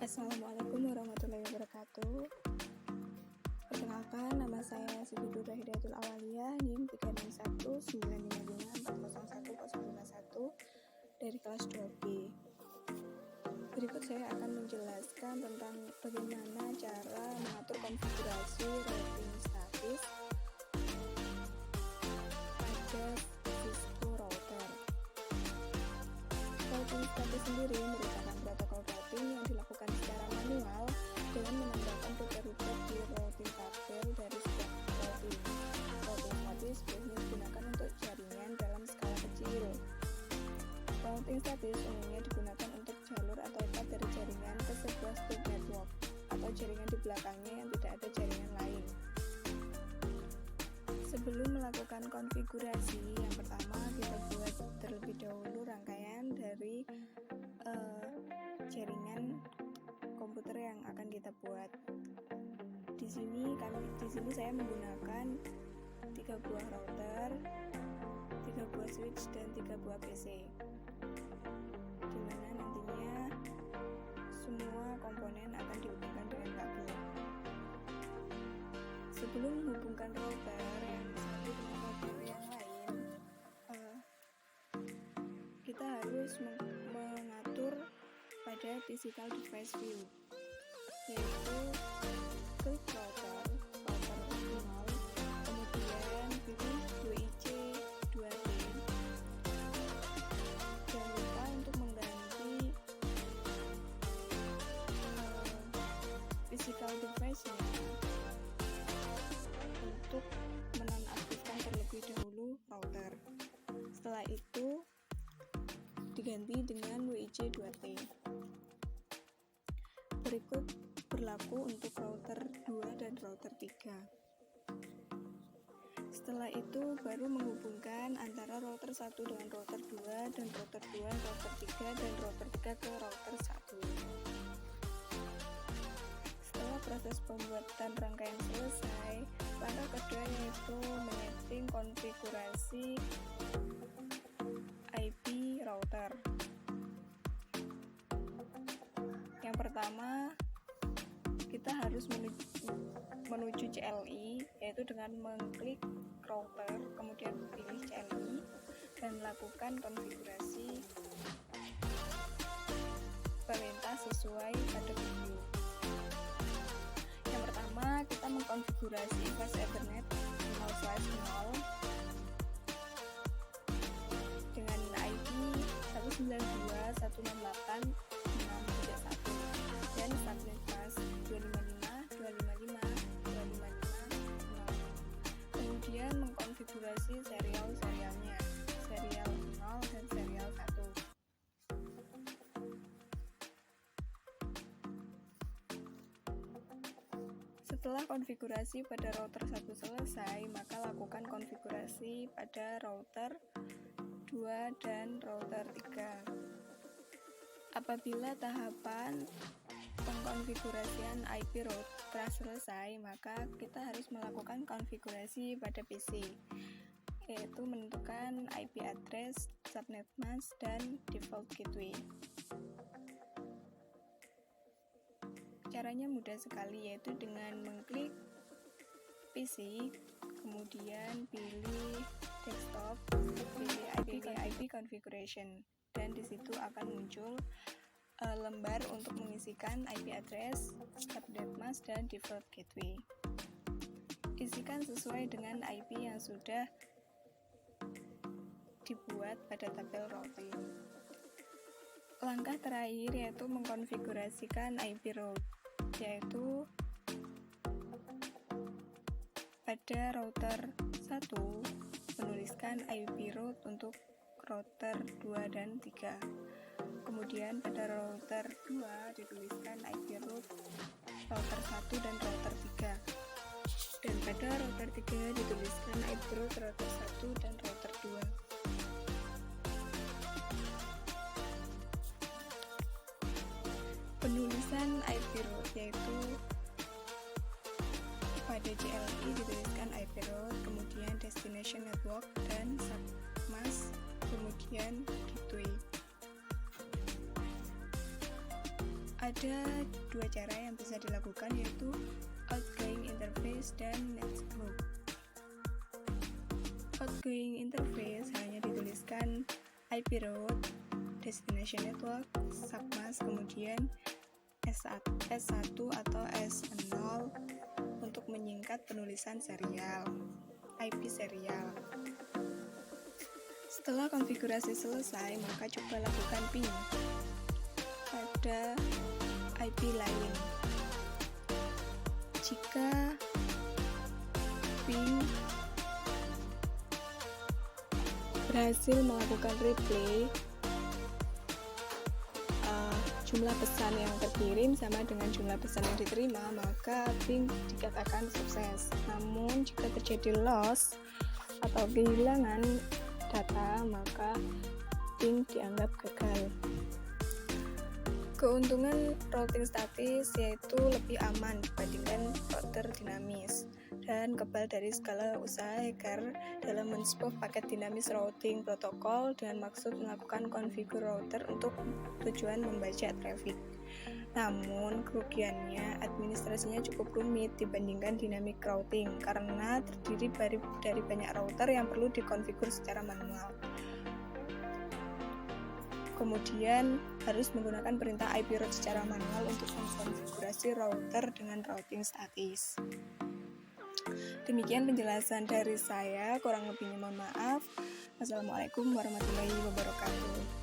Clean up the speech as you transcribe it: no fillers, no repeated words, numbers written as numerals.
Assalamualaikum warahmatullahi wabarakatuh. Perkenalkan, nama saya Siti Duda Hidayatul Awaliyah, NIM 36195540101 dari kelas 2B. Berikut saya akan menjelaskan tentang bagaimana cara mengatur konfigurasi routing statis pada Cisco router. Routing statis sendiri merupakan protokol routing yang dilakukan secara manual dengan menambahkan router di routing tabel dari setiap routing. Routing statis biasanya digunakan untuk jaringan dalam skala kecil. Routing statis umumnya digunakan untuk jalur atau path dari jaringan ke sebuah state network atau jaringan di belakangnya yang tidak ada jaringan lain. Sebelum melakukan konfigurasi, yang pertama kita buat terlebih dahulu rangkaian dari jaringan komputer yang akan kita buat. Di sini saya menggunakan 3 buah router, 3 buah switch dan 3 buah PC. Dimana nantinya semua komponen akan dihubungkan dengan kabel. Sebelum menghubungkan router yang satu dengan router yang lain, kita harus mengatur pada physical device view, yaitu klik router 0, kemudian pilih WIC 2T. Jangan lupa untuk mengganti physical device-nya untuk menonaktifkan terlebih dahulu router. Setelah itu diganti dengan WIC 2T. Berikut berlaku untuk router 2 dan router 3. Setelah itu baru menghubungkan antara router 1 dengan router 2 dan router 2, router 3 dan router 3 ke router 1. Setelah proses pembuatan rangkaian selesai, langkah kedua yaitu menyeting konfigurasi IP router. Yang pertama, kita harus menuju CLI, yaitu dengan mengklik router, kemudian pilih CLI dan melakukan konfigurasi perintah sesuai pada video. Yang pertama, kita mengkonfigurasi fast Ethernet 0/0 dengan IP 192.168.631 dan subnet mask 255.255.255.0. Kemudian mengkonfigurasi serialnya, serial 0 dan serial 1. Setelah konfigurasi pada router 1 selesai, maka lakukan konfigurasi pada router 2 dan router 3. Apabila tahapan pengkonfigurasian IP route telah selesai, maka kita harus melakukan konfigurasi pada PC, yaitu menentukan IP address, subnet mask, dan default gateway. Caranya mudah sekali, yaitu dengan mengklik PC, kemudian pilih desktop, pilih IP configuration, dan disitu akan muncul lembar untuk mengisikan IP address, subnet mask, dan default gateway. Isikan sesuai dengan IP yang sudah dibuat pada tabel routing. Langkah terakhir yaitu mengkonfigurasikan IP route, yaitu pada router 1 menuliskan IP route untuk router 2 dan 3. Kemudian pada router 2 dituliskan IP route router 1 dan router 3. Dan pada router 3 dituliskan IP route router 1 dan router 2. Penulisan IP route yaitu pada CLI dituliskan IP route, kemudian destination network dan submask, kemudian gateway. Ada dua cara yang bisa dilakukan, yaitu outgoing interface dan network. Outgoing interface hanya dituliskan IP route, destination network, submask, kemudian S1 atau S0 untuk menyingkat penulisan serial, IP serial. Setelah konfigurasi selesai, maka coba lakukan ping pada IP lain. Jika ping berhasil melakukan replay, jumlah pesan yang terkirim sama dengan jumlah pesan yang diterima, maka ping dikatakan sukses. Namun jika terjadi loss atau kehilangan data, maka ping dianggap gagal. Keuntungan routing statis yaitu lebih aman dibandingkan router dinamis dan kebal dari segala usaha hacker dalam men-spoof paket dinamis routing protokol dengan maksud melakukan konfigur router untuk tujuan membaca traffic. Namun kerugiannya, administrasinya cukup rumit dibandingkan dynamic routing karena terdiri dari banyak router yang perlu dikonfigur secara manual. Kemudian harus menggunakan perintah IP route secara manual untuk mengkonfigurasi router dengan routing statis. Demikian penjelasan dari saya, kurang lebihnya mohon maaf. Wassalamualaikum warahmatullahi wabarakatuh.